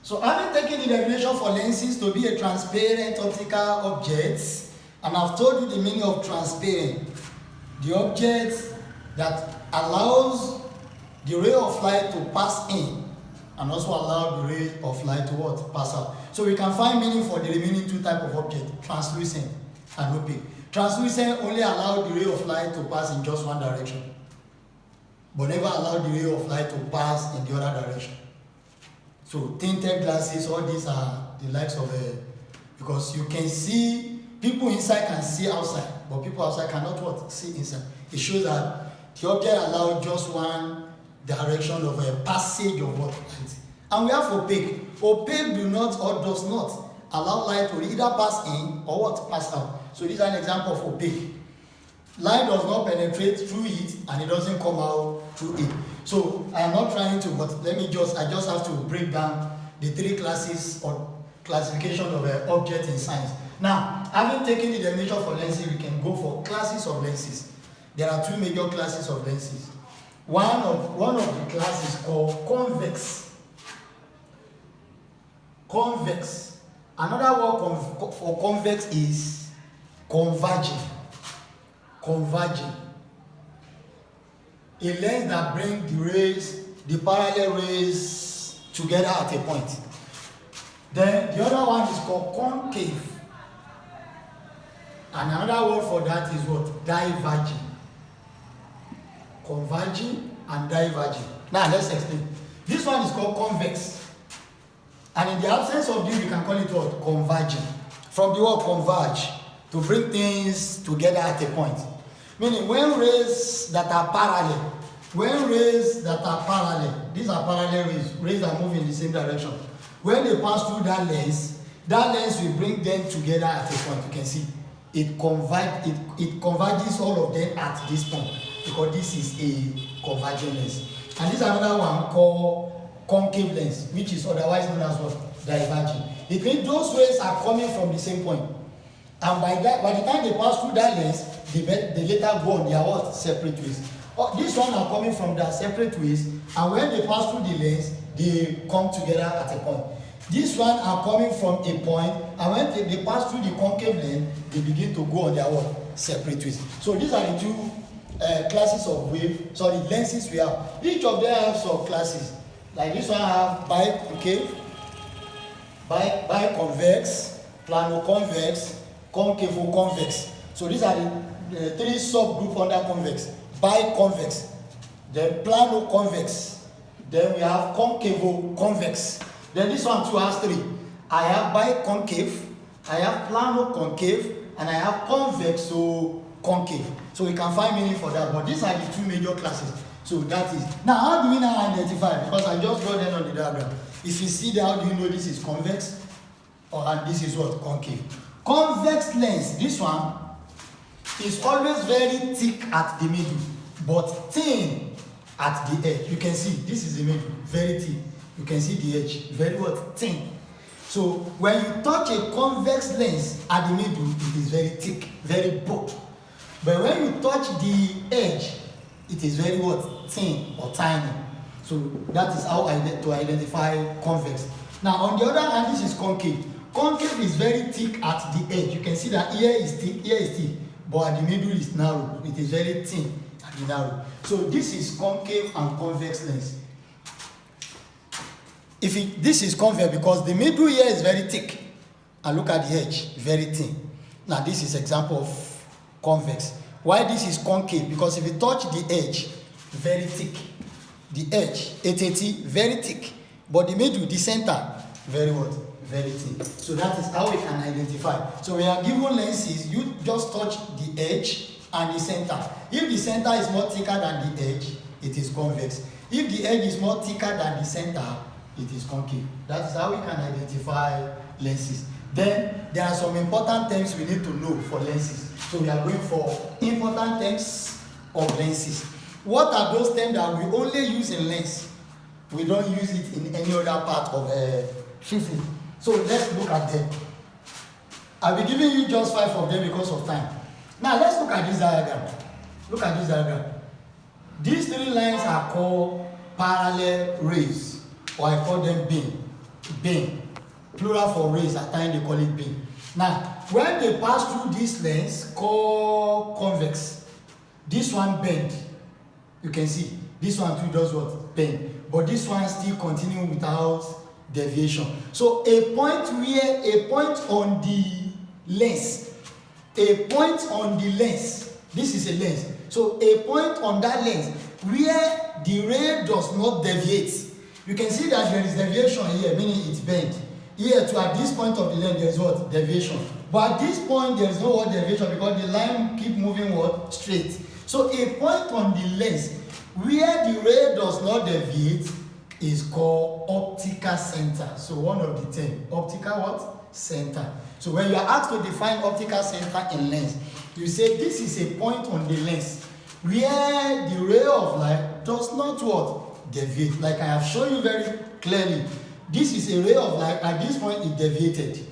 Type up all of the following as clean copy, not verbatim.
So having taken the definition for lenses to be a transparent optical object, and I've told you the meaning of transparent, the object that allows the ray of light to pass in and also allow the ray of light to what? Pass out. So we can find meaning for the remaining two types of object, translucent and opaque. Translucent only allow the ray of light to pass in just one direction, but never allow the ray of light to pass in the other direction. So tinted glasses, all these are the likes of because you can see, people inside can see outside, but people outside cannot what? See inside. It shows that the object allows just one direction of a passage of what? Light. And we have opaque. Opaque do not or does not allow light to either pass in or what? Pass out. So this is an example of opaque. Light does not penetrate through it and it doesn't come out through it. So I am not trying to, but I just have to break down the three classes or classification of an object in science. Now, having taken the definition for lenses, we can go for classes of lenses. There are two major classes of lenses. One of the classes called convex. Convex. Another word for convex is converging. Converging. A lens that brings the parallel rays together at a point. Then the other one is called concave. And another word for that is what? Diverging. Converging and diverging. Now let's explain. This one is called convex. And in the absence of this, we can call it what? Converging. From the word converge, to bring things together at a point. Meaning when rays that are parallel, these are parallel rays that move in the same direction. When they pass through that lens will bring them together at a point. You can see it converges all of them at this point, because this is a converging lens. And this is another one called concave lens, which is otherwise known as what? Diverging. It means those rays are coming from the same point. And by the time they pass through that lens, they later go on their what? Separate ways. These ones are coming from their separate ways, and when they pass through the lens, they come together at a point. These ones are coming from a point, and when they pass through the concave lens, they begin to go on their what? Separate ways. So these are the two classes of lenses we have. Each of them have some classes. Like this one have biconcave, biconvex, planoconvex, concavo-convex. So these are the three subgroups under convex. Biconvex, then plano-convex, then we have concavo-convex. Then this one too has three. I have biconcave, I have plano-concave, and I have convexo-concave. So we can find meaning for that, but these are the two major classes. So that is. Now, how do we now identify? Because I just draw them on the diagram. If you see that, how do you know this is convex? And this is what? Concave. Convex lens, this one, is always very thick at the middle, but thin at the edge. You can see, this is the middle, very thick. You can see the edge, very what? Thin. So, when you touch a convex lens at the middle, it is very thick, very broad. But when you touch the edge, it is very what? Thin or tiny. So, that is how to identify convex. Now, on the other hand, this is concave. Concave is very thick at the edge. You can see that here is thick, but at the middle is narrow. It is very thin at the narrow. So this is concave and convex lens. This is convex because the middle here is very thick, and look at the edge, very thin. Now this is example of convex. Why this is concave? Because if you touch the edge, very thick. The edge, very thick, but the middle, the center, very what? Very thin. So that is how we can identify. So we are given lenses, you just touch the edge and the center. If the center is more thicker than the edge, it is convex. If the edge is more thicker than the center, it is concave. That is how we can identify lenses. Then there are some important terms we need to know for lenses. So we are going for important terms of lenses. What are those terms that we only use in lens? We don't use it in any other part of physics. So let's look at them. I'll be giving you just 5 of them because of time. Now let's look at this diagram. Look at this diagram. These 3 lines are called parallel rays, or I call them beam. beam. Plural for rays, at times they call it beam. Now, when they pass through this lens called convex, this one bend. You can see this one too does what? Bend. But this one still continue without deviation. So a point on the lens, this is a lens. So a point on that lens where the ray does not deviate. You can see that there is deviation here, meaning it's bent. Here to at this point of the lens there is what? Deviation. But at this point there is no what deviation because the line keep moving what? Straight. So a point on the lens where the ray does not deviate is called optical center. So one of the terms, optical what? Center. So when you are asked to define optical center in lens, you say this is a point on the lens where the ray of light does not what? Deviate. Like I have shown you very clearly. This is a ray of light, at this point it deviated.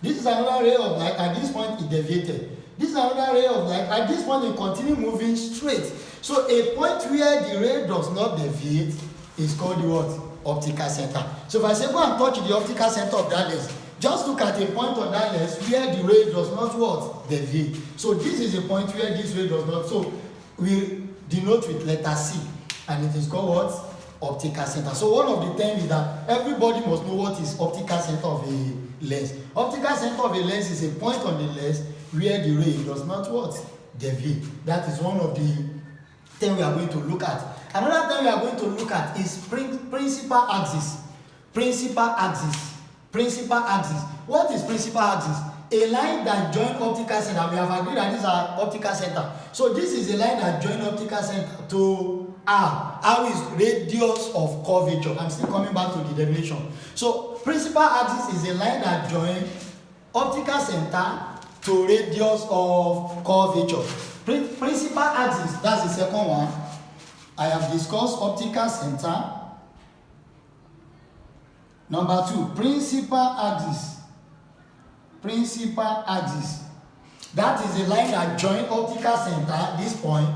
This is another ray of light, at this point it deviated. This is another ray of light, at this point it continue moving straight. So a point where the ray does not deviate is called the what? Optical center. So if I say go and touch the optical center of that lens, just look at a point on that lens where the ray does not what? Deviate. So this is a point where this ray does not. So we denote with letter C, and it is called what? Optical center. So one of the terms is that everybody must know what is optical center of a lens. Optical center of a lens is a point on the lens where the ray does not what? Deviate. That is one of the things we are going to look at. Another thing we are going to look at is principal axis. Principal axis. Principal axis. What is principal axis? A line that joins optical center. We have agreed that these are optical center. So this is a line that joins optical center to R. R is radius of curvature. I'm still coming back to the definition. So principal axis is a line that joins optical center to radius of curvature. Principal axis, that's the second one. I have discussed optical center. Number 2, principal axis. Principal axis. That is a line that joins optical center, this point,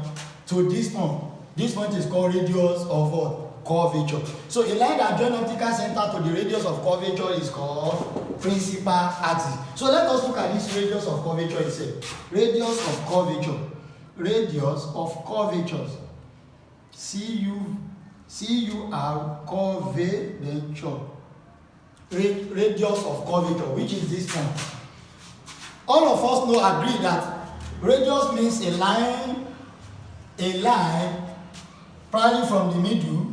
to this point. This point is called radius of what? Curvature. So a line that joins optical center to the radius of curvature is called principal axis. So let us look at this radius of curvature itself. Radius of curvature. Radius of curvatures. C-U-R, curvature. Radius of curvature, which is this point. All of us agree that radius means a line probably from the middle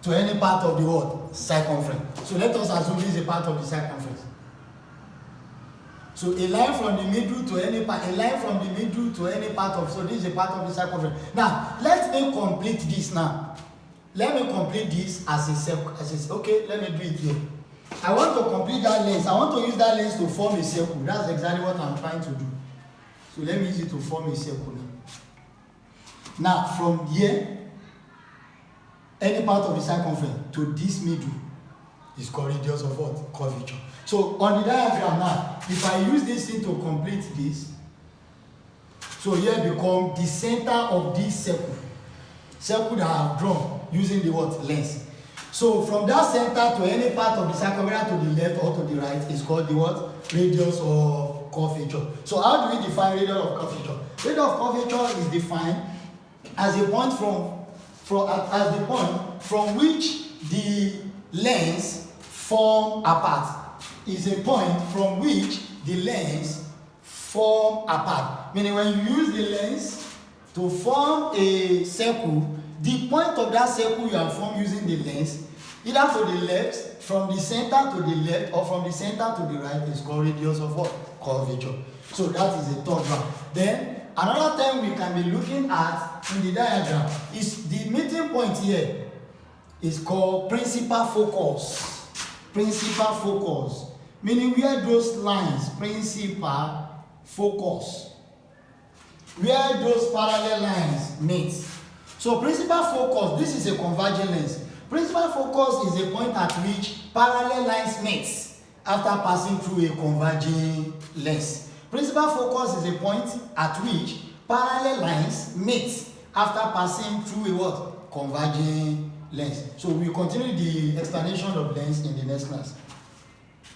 to any part of the what? Circumference. So let us assume this is a part of the circumference. So a line from the middle to any part, so this is a part of the circumference. Now, let me complete this now. Let me complete this as a circle. Okay, let me do it here. I want to complete that lens. I want to use that lens to form a circle. That's exactly what I'm trying to do. So let me use it to form a circle now. Now, from here, any part of the circumference to this middle is called radius of what? Curvature. So on the diagram now, if I use this thing to complete this, so here become the center of this circle that I have drawn using the what? Lens. So from that center to any part of the circumference to the left or to the right is called the what? Radius of curvature. So how do we define radius of curvature? Radius of curvature is defined as a point from which the lens form apart. Is a point from which the lens form apart. Meaning when you use the lens to form a circle, the point of that circle you have formed using the lens, either to the left, from the center to the left, or from the center to the right, is called radius of what? Curvature. So that is the third one. Then another thing we can be looking at in the diagram is the meeting point here is called principal focus. Principal focus. Meaning where those lines, principal focus, where those parallel lines meet. So principal focus, this is a converging lens. Principal focus is a point at which parallel lines meet after passing through a converging lens. Principal focus is a point at which parallel lines meet after passing through a what? Converging lens. So we continue the explanation of lens in the next class.